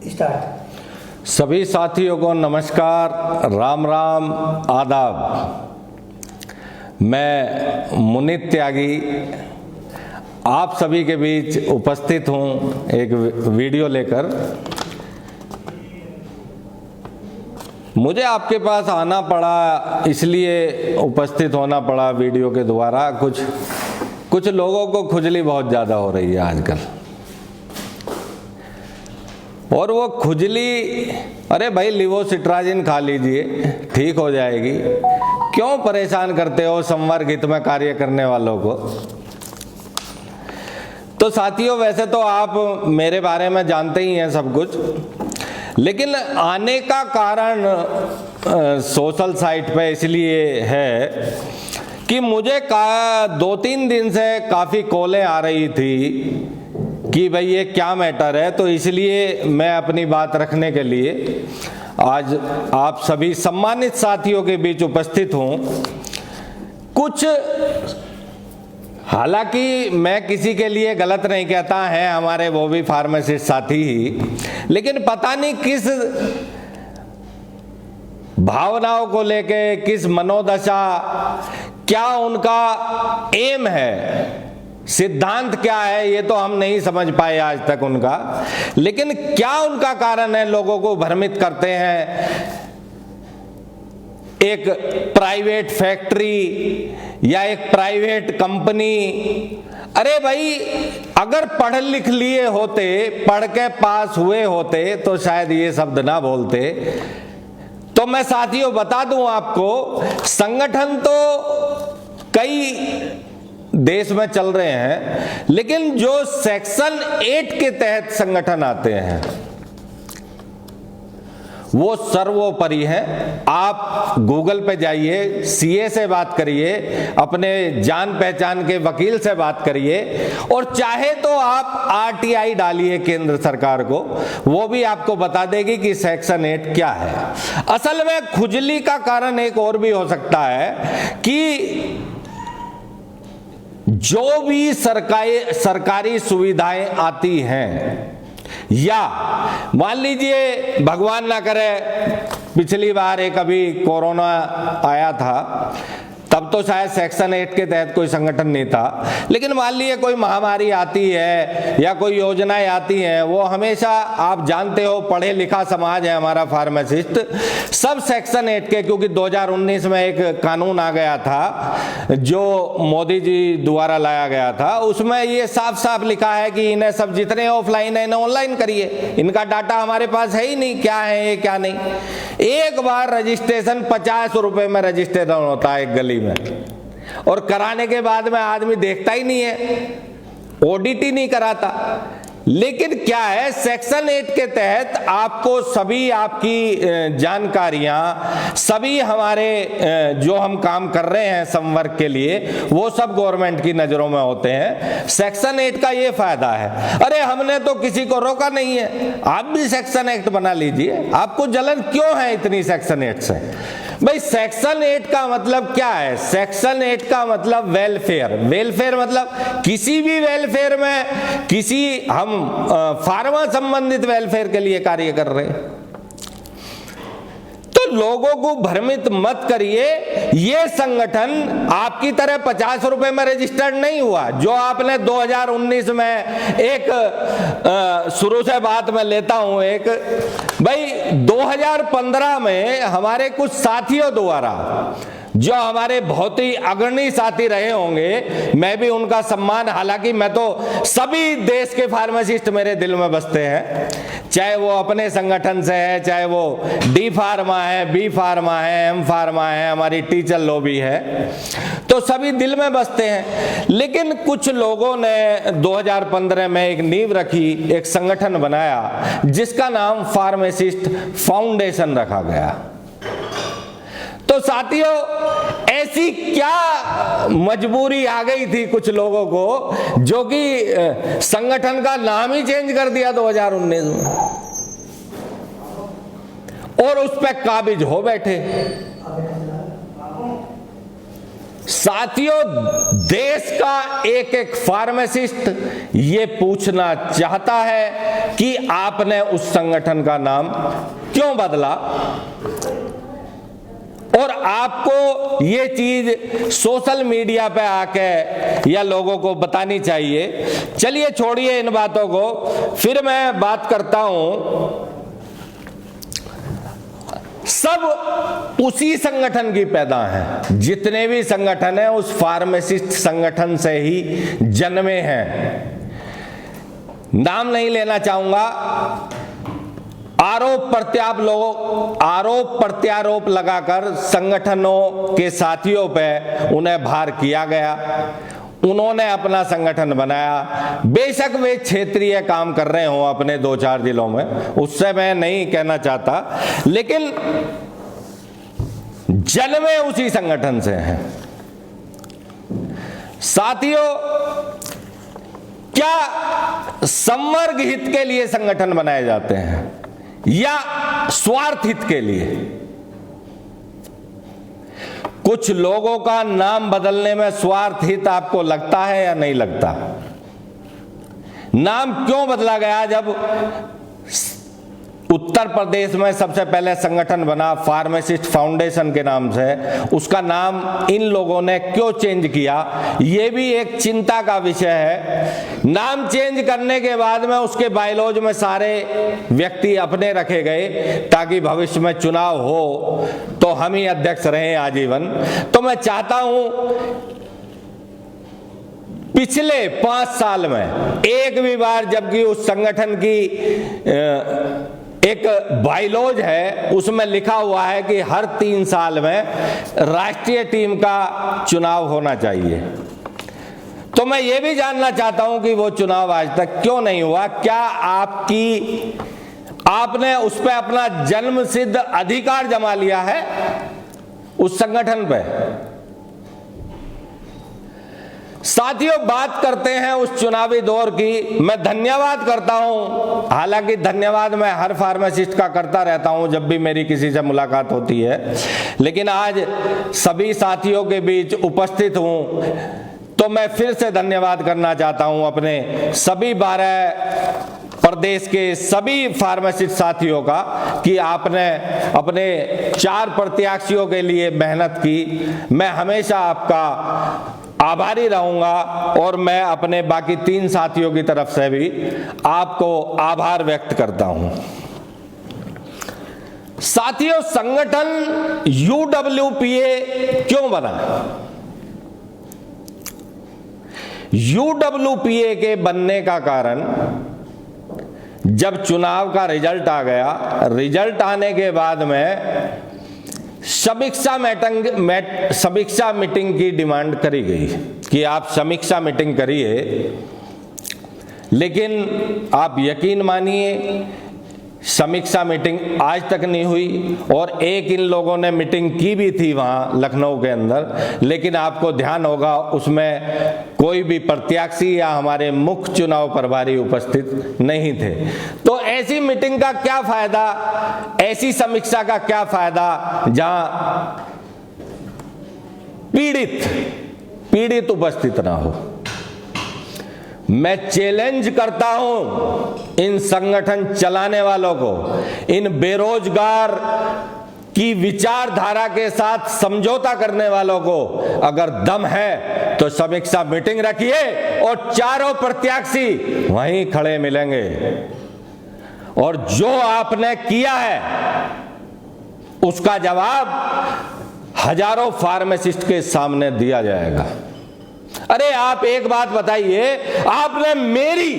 Start. सभी साथियों को नमस्कार, राम राम, आदाब। मैं मुनीत त्यागी आप सभी के बीच उपस्थित हूं एक वीडियो लेकर। मुझे आपके पास आना पड़ा, इसलिए उपस्थित होना पड़ा वीडियो के द्वारा। कुछ लोगों को खुजली बहुत ज़्यादा हो रही है आजकल, और वो खुजली, अरे भाई लिवोसिट्राजिन खा लीजिए, ठीक हो जाएगी। क्यों परेशान करते हो संवर्ग हित में कार्य करने वालों को। तो साथियों, वैसे तो आप मेरे बारे में जानते ही हैं सब कुछ, लेकिन आने का कारण सोशल साइट पे इसलिए है कि मुझे 2-3 दिन से काफ़ी कॉलें आ रही थी कि भाई ये क्या मैटर है। तो इसलिए मैं अपनी बात रखने के लिए आज आप सभी सम्मानित साथियों के बीच उपस्थित हूँ। कुछ, हालांकि मैं किसी के लिए गलत नहीं कहता है, हमारे वो भी फार्मासिस्ट साथी ही, लेकिन पता नहीं किस भावनाओं को लेके, किस मनोदशा, क्या उनका एम है, सिद्धांत क्या है, ये तो हम नहीं समझ पाए आज तक उनका। लेकिन क्या उनका कारण है, लोगों को भ्रमित करते हैं। एक प्राइवेट फैक्ट्री या एक प्राइवेट कंपनी, अरे भाई अगर पढ़ लिख लिए होते, पढ़ के पास हुए होते, तो शायद ये शब्द ना बोलते। तो मैं साथियों बता दूं आपको, संगठन तो कई देश में चल रहे हैं, लेकिन जो सेक्शन 8 के तहत संगठन आते हैं वो सर्वोपरि है। आप गूगल पे जाइए, सीए से बात करिए, अपने जान पहचान के वकील से बात करिए, और चाहे तो आप आरटीआई डालिए केंद्र सरकार को, वो भी आपको बता देगी कि सेक्शन 8 क्या है। असल में खुजली का कारण एक और भी हो सकता है कि जो भी सरकारी सुविधाएं आती हैं, या मान लीजिए भगवान ना करे पिछली बार एक अभी कोरोना आया था, तब तो शायद सेक्शन 8 के तहत कोई संगठन नहीं था, लेकिन मान लीजिए कोई महामारी आती है या कोई योजनाएं आती हैं, वो हमेशा, आप जानते हो पढ़े लिखा समाज है हमारा फार्मासिस्ट, सब सेक्शन 8 के, क्योंकि 2019 में एक कानून आ गया था जो मोदी जी द्वारा लाया गया था, उसमें ये साफ साफ लिखा है कि इन्हें सब जितने ऑफलाइन है इन्हें ऑनलाइन करिए, इनका डाटा हमारे पास है ही नहीं, क्या है ये क्या नहीं। एक बार रजिस्ट्रेशन 50 रुपए में रजिस्ट्रेशन होता है एक गली में, और कराने के बाद में आदमी देखता ही नहीं है, ऑडिट ही नहीं कराता। लेकिन क्या है, सेक्शन 8 के तहत आपको सभी आपकी जानकारियां, सभी हमारे जो हम काम कर रहे हैं संवर्ग के लिए, वो सब गवर्नमेंट की नजरों में होते हैं। सेक्शन 8 का ये फायदा है। अरे हमने तो किसी को रोका नहीं है, आप भी सेक्शन 8 बना लीजिए। आपको जलन क्यों है इतनी सेक्शन 8 से? भाई सेक्शन 8 का मतलब क्या है? सेक्शन 8 का मतलब वेलफेयर। वेलफेयर मतलब किसी भी वेलफेयर में, किसी हम फार्मा संबंधित वेलफेयर के लिए कार्य कर रहे हैं। तो लोगों को भ्रमित मत करिए। ये संगठन आपकी तरह 50 रुपए में रजिस्टर्ड नहीं हुआ, जो आपने 2019 में एक शुरू से बात में लेता हूं एक, भाई 2015 में हमारे कुछ साथियों द्वारा, जो हमारे बहुत ही अग्रणी साथी रहे होंगे, मैं भी उनका सम्मान, हालांकि मैं तो सभी देश के फार्मासिस्ट मेरे दिल में बसते हैं, चाहे वो अपने संगठन से है, चाहे वो डी फार्मा है, बी फार्मा है, एम फार्मा है, हमारी टीचर लॉबी है, तो सभी दिल में बसते हैं। लेकिन कुछ लोगों ने 2015 में एक नींव रखी, एक संगठन बनाया जिसका नाम फार्मासिस्ट फाउंडेशन रखा गया। तो साथियों, ऐसी क्या मजबूरी आ गई थी कुछ लोगों को, जो कि संगठन का नाम ही चेंज कर दिया 2019 में, और उस पर काबिज हो बैठे। साथियों, देश का एक एक फार्मासिस्ट ये पूछना चाहता है कि आपने उस संगठन का नाम क्यों बदला, और आपको ये चीज सोशल मीडिया पे आके या लोगों को बतानी चाहिए। चलिए छोड़िए इन बातों को, फिर मैं बात करता हूं। सब उसी संगठन की पैदा हैं, जितने भी संगठन हैं उस फार्मासिस्ट संगठन से ही जन्मे हैं। नाम नहीं लेना चाहूंगा। आरोप प्रत्यारोप लगाकर संगठनों के साथियों पे उन्हें भार किया गया। उन्होंने अपना संगठन बनाया। बेशक वे क्षेत्रीय काम कर रहे हो अपने 2-4 जिलों में, उससे मैं नहीं कहना चाहता, लेकिन जन्मे उसी संगठन से हैं। साथियों, क्या संवर्ग हित के लिए संगठन बनाए जाते हैं या स्वार्थ हित के लिए? कुछ लोगों का नाम बदलने में स्वार्थ हित आपको लगता है या नहीं लगता? नाम क्यों बदला गया? जब उत्तर प्रदेश में सबसे पहले संगठन बना फार्मासिस्ट फाउंडेशन के नाम से, उसका नाम इन लोगों ने क्यों चेंज किया, यह भी एक चिंता का विषय है। नाम चेंज करने के बाद में उसके बायलॉज में सारे व्यक्ति अपने रखे गए ताकि भविष्य में चुनाव हो तो हम ही अध्यक्ष रहें आजीवन। तो मैं चाहता हूं पिछले 5 साल में एक भी बार, जबकि उस संगठन की एक बायलॉज है उसमें लिखा हुआ है कि हर 3 साल में राष्ट्रीय टीम का चुनाव होना चाहिए, तो मैं ये भी जानना चाहता हूं कि वो चुनाव आज तक क्यों नहीं हुआ? क्या आपने उस पर अपना जन्म सिद्ध अधिकार जमा लिया है उस संगठन पे? साथियों, बात करते हैं उस चुनावी दौर की। मैं धन्यवाद करता हूं, हालांकि धन्यवाद मैं हर फार्मासिस्ट का करता रहता हूं जब भी मेरी किसी से मुलाकात होती है, लेकिन आज सभी साथियों के बीच उपस्थित हूं तो मैं फिर से धन्यवाद करना चाहता हूं अपने सभी 12 प्रदेश के सभी फार्मासिस्ट साथियों का कि आपने अपने 4 प्रत्याशियों के लिए मेहनत की। मैं हमेशा आपका आभारी रहूंगा और मैं अपने बाकी 3 साथियों की तरफ से भी आपको आभार व्यक्त करता हूं। साथियों, संगठन UWPA क्यों बना? UWPA के बनने का कारण, जब चुनाव का रिजल्ट आ गया, रिजल्ट आने के बाद में समीक्षा मीटिंग की डिमांड करी गई कि आप समीक्षा मीटिंग करिए, लेकिन आप यकीन मानिए समीक्षा मीटिंग आज तक नहीं हुई। और एक इन लोगों ने मीटिंग की भी थी वहां लखनऊ के अंदर, लेकिन आपको ध्यान होगा उसमें कोई भी प्रत्याशी या हमारे मुख्य चुनाव प्रभारी उपस्थित नहीं थे। तो ऐसी मीटिंग का क्या फायदा, ऐसी समीक्षा का क्या फायदा जहां पीड़ित उपस्थित ना हो? मैं चैलेंज करता हूं इन संगठन चलाने वालों को, इन बेरोजगार की विचारधारा के साथ समझौता करने वालों को, अगर दम है तो समीक्षा मीटिंग रखिए और चारों प्रत्याशी वहीं खड़े मिलेंगे और जो आपने किया है उसका जवाब हजारों फार्मासिस्ट के सामने दिया जाएगा। अरे आप एक बात बताइए, आपने मेरी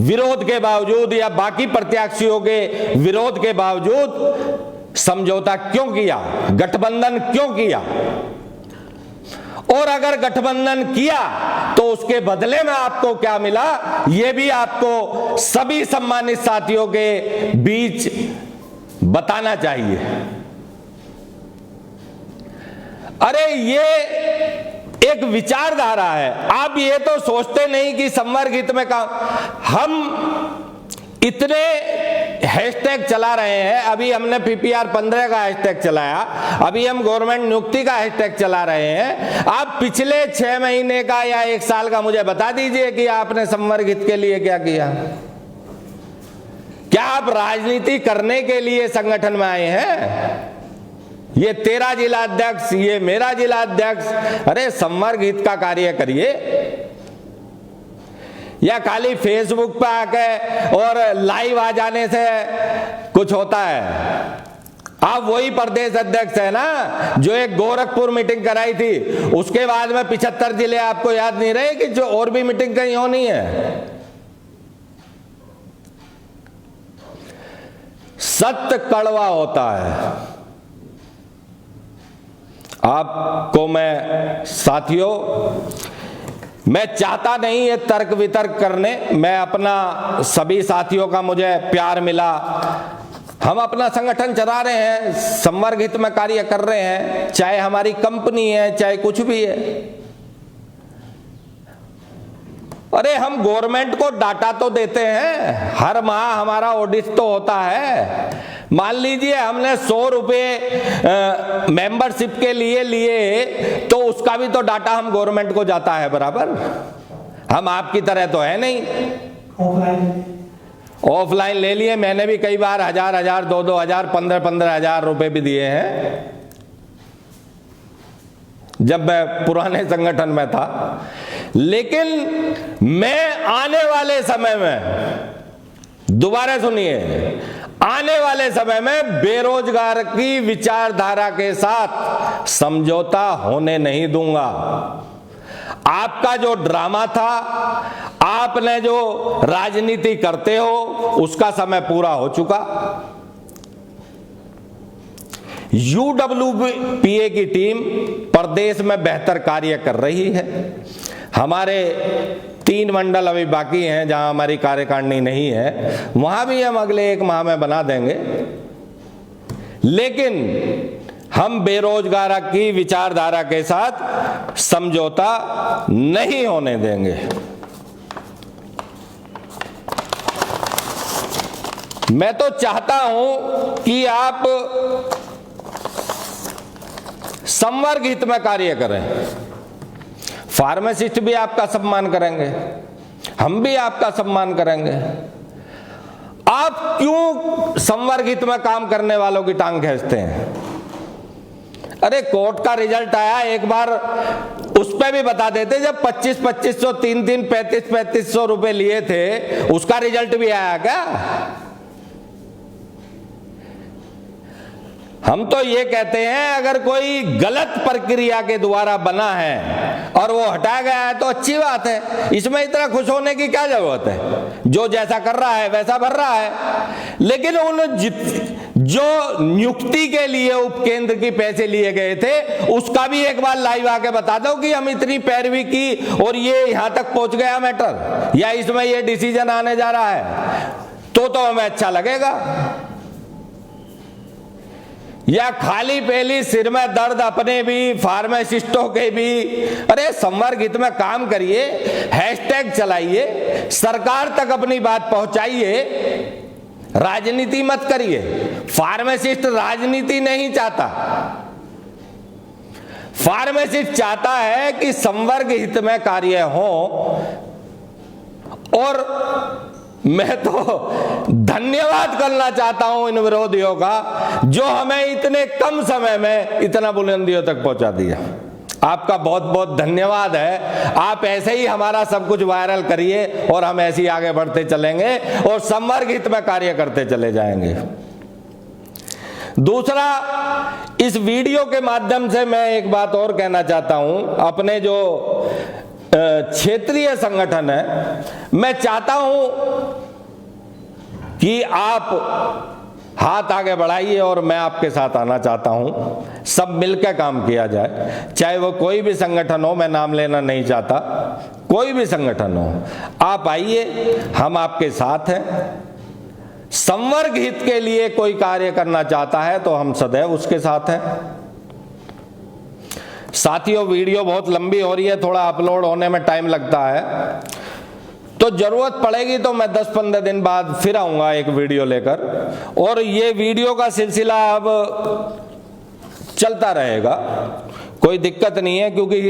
विरोध के बावजूद या बाकी प्रत्याशियों के विरोध के बावजूद समझौता क्यों किया, गठबंधन क्यों किया? और अगर गठबंधन किया तो उसके बदले में आपको क्या मिला, यह भी आपको सभी सम्मानित साथियों के बीच बताना चाहिए। अरे ये एक विचारधारा है। आप ये तो सोचते नहीं कि संवर्ग हित में काम, हम इतने हैशटैग चला रहे हैं। अभी हमने PPR 15 का हैशटैग चलाया, अभी हम गवर्नमेंट नियुक्ति का हैशटैग चला रहे हैं। आप पिछले 6 महीने का या 1 साल का मुझे बता दीजिए कि आपने संवर्ग हित के लिए क्या किया। क्या आप राजनीति करने के लिए संगठन में आए हैं? ये तेरा जिला अध्यक्ष, ये मेरा जिला अध्यक्ष, अरे संवर्ग हित का कार्य करिए। या खाली फेसबुक पे आके और लाइव आ जाने से कुछ होता है? आप वही प्रदेश अध्यक्ष है ना जो एक गोरखपुर मीटिंग कराई थी, उसके बाद में 75 जिले आपको याद नहीं रहे कि जो और भी मीटिंग कहीं होनी है? सत्य कड़वा होता है। आपको मैं साथियों, मैं चाहता नहीं ये तर्क वितर्क करने, मैं अपना सभी साथियों का मुझे प्यार मिला, हम अपना संगठन चला रहे हैं, संवर्ग हित में कार्य कर रहे हैं, चाहे हमारी कंपनी है चाहे कुछ भी है। अरे हम गवर्नमेंट को डाटा तो देते हैं, हर माह हमारा ऑडिट तो होता है। मान लीजिए हमने 100 रुपये मेंबरशिप के लिए तो उसका भी तो डाटा हम गवर्नमेंट को जाता है बराबर। हम आपकी तरह तो है नहीं। ऑफलाइन ले लिए, मैंने भी कई बार 1000, 2,000, 15,000 रुपए भी दिए हैं जब मैं पुराने संगठन में था। लेकिन मैं आने वाले समय में, दोबारा सुनिए, आने वाले समय में बेरोजगार की विचारधारा के साथ समझौता होने नहीं दूंगा। आपका जो ड्रामा था, आपने जो राजनीति करते हो, उसका समय पूरा हो चुका। UWPA की टीम प्रदेश में बेहतर कार्य कर रही है। हमारे 3 मंडल अभी बाकी हैं जहां हमारी कार्यकारिणी नहीं है, वहां भी हम अगले 1 माह में बना देंगे। लेकिन हम बेरोजगार की विचारधारा के साथ समझौता नहीं होने देंगे। मैं तो चाहता हूं कि आप संवर्ग हित में कार्य करें। फार्मासिस्ट भी आपका सम्मान करेंगे, हम भी आपका सम्मान करेंगे। आप क्यों संवर्ग हित में काम करने वालों की टांग खींचते हैं? अरे कोर्ट का रिजल्ट आया, एक बार उस पे भी बता देते। जब 2500, 3 3500 रुपए लिए थे, उसका रिजल्ट भी आया क्या? हम तो ये कहते हैं अगर कोई गलत प्रक्रिया के द्वारा बना है और वो हटाया गया है तो अच्छी बात है, इसमें इतना खुश होने की क्या जरूरत है? जो जैसा कर रहा है वैसा भर रहा है। लेकिन उन जो नियुक्ति के लिए उपकेंद्र की पैसे लिए गए थे, उसका भी एक बार लाइव आके बता दो कि हम इतनी पैरवी की और ये यहां तक पहुंच गया मैटर, या इसमें ये डिसीजन आने जा रहा है, तो हमें अच्छा लगेगा। या खाली पहली सिर में दर्द अपने भी, फार्मासिस्टों के भी। अरे संवर्ग हित में काम करिए, हैशटैग चलाइए, सरकार तक अपनी बात पहुंचाइए, राजनीति मत करिए। फार्मासिस्ट राजनीति नहीं चाहता, फार्मासिस्ट चाहता है कि संवर्ग हित में कार्य हो। और मैं तो धन्यवाद करना चाहता हूं इन विरोधियों का जो हमें इतने कम समय में इतना बुलंदियों तक पहुंचा दिया। आपका बहुत बहुत धन्यवाद है। आप ऐसे ही हमारा सब कुछ वायरल करिए और हम ऐसे ही आगे बढ़ते चलेंगे और संवर्ग हित में कार्य करते चले जाएंगे। दूसरा, इस वीडियो के माध्यम से मैं एक बात और कहना चाहता हूं। अपने जो क्षेत्रीय संगठन है, मैं चाहता हूं कि आप हाथ आगे बढ़ाइए और मैं आपके साथ आना चाहता हूं। सब मिलकर काम किया जाए, चाहे वो कोई भी संगठन हो, मैं नाम लेना नहीं चाहता, कोई भी संगठन हो, आप आइए, हम आपके साथ हैं। संवर्ग हित के लिए कोई कार्य करना चाहता है तो हम सदैव उसके साथ हैं। साथियों, वीडियो बहुत लंबी हो रही है, थोड़ा अपलोड होने में टाइम लगता है, तो जरूरत पड़ेगी तो मैं 10-15 दिन बाद फिर आऊंगा एक वीडियो लेकर, और ये वीडियो का सिलसिला अब चलता रहेगा, कोई दिक्कत नहीं है, क्योंकि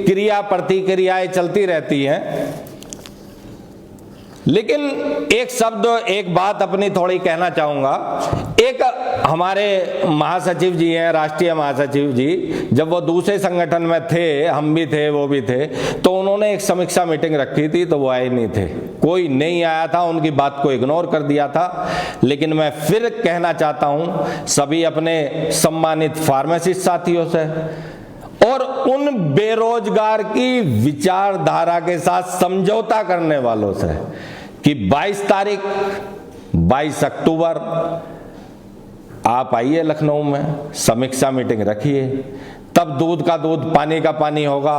क्रिया प्रतिक्रियाएं चलती रहती हैं। लेकिन एक शब्द, एक बात अपनी थोड़ी कहना चाहूंगा। एक हमारे महासचिव जी हैं, राष्ट्रीय महासचिव जी, जब वो दूसरे संगठन में थे, हम भी थे, वो भी थे, तो उन्होंने एक समीक्षा मीटिंग रखी थी, तो वो आए नहीं थे, कोई नहीं आया था, उनकी बात को इग्नोर कर दिया था। लेकिन मैं फिर कहना चाहता हूं सभी अपने सम्मानित फार्मासिस्ट साथियों से और उन बेरोजगार की विचारधारा के साथ समझौता करने वालों से कि 22 तारीख 22 अक्टूबर आप आइए लखनऊ में, समीक्षा मीटिंग रखिए, तब दूध का दूध पानी का पानी होगा।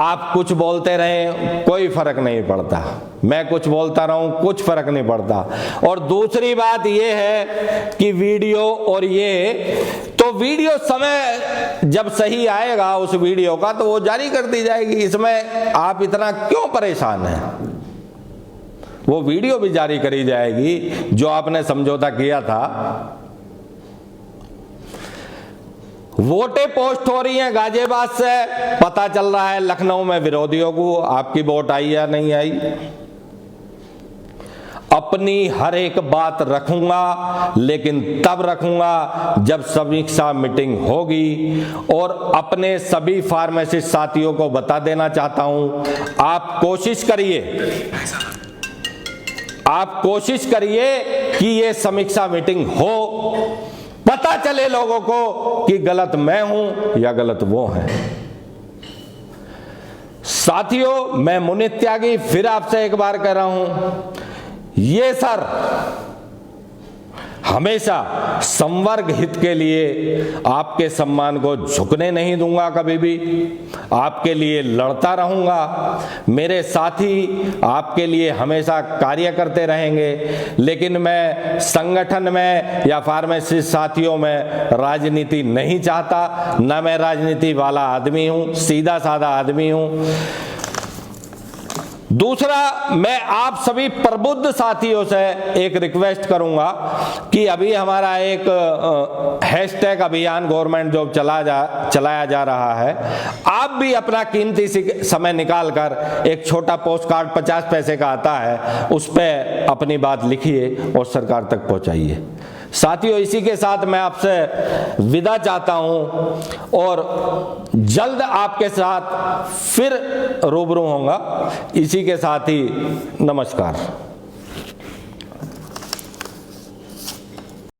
आप कुछ बोलते रहें, कोई फर्क नहीं पड़ता, मैं कुछ बोलता रहूं, कुछ फर्क नहीं पड़ता। और दूसरी बात यह है कि वीडियो, और ये तो वीडियो समय जब सही आएगा उस वीडियो का तो वो जारी कर दी जाएगी, इसमें आप इतना क्यों परेशान हैं? वो वीडियो भी जारी करी जाएगी जो आपने समझौता किया था। वोटें पोस्ट हो रही हैं गाजियाबाद से, पता चल रहा है लखनऊ में विरोधियों को आपकी वोट आई या नहीं आई। अपनी हर एक बात रखूंगा, लेकिन तब रखूंगा जब समीक्षा मीटिंग होगी। और अपने सभी फार्मासिस्ट साथियों को बता देना चाहता हूं, आप कोशिश करिए कि ये समीक्षा मीटिंग हो, पता चले लोगों को कि गलत मैं हूं या गलत वो हैं। साथियों, मैं मुनीत त्यागी फिर आपसे एक बार कह रहा हूं, ये सर हमेशा संवर्ग हित के लिए आपके सम्मान को झुकने नहीं दूंगा, कभी भी आपके लिए लड़ता रहूंगा। मेरे साथी आपके लिए हमेशा कार्य करते रहेंगे, लेकिन मैं संगठन में या फार्मासिस्ट साथियों में राजनीति नहीं चाहता, न मैं राजनीति वाला आदमी हूं, सीधा साधा आदमी हूं। दूसरा, मैं आप सभी प्रबुद्ध साथियों से एक रिक्वेस्ट करूंगा कि अभी हमारा एक हैशटैग अभियान गवर्नमेंट जॉब चलाया जा रहा है। आप भी अपना कीमती समय निकालकर एक छोटा पोस्ट कार्ड 50 पैसे का आता है, उस पर अपनी बात लिखिए और सरकार तक पहुंचाइए। साथियों, इसी के साथ मैं आपसे विदा चाहता हूं और जल्द आपके साथ फिर रूबरू होऊंगा। इसी के साथ ही नमस्कार।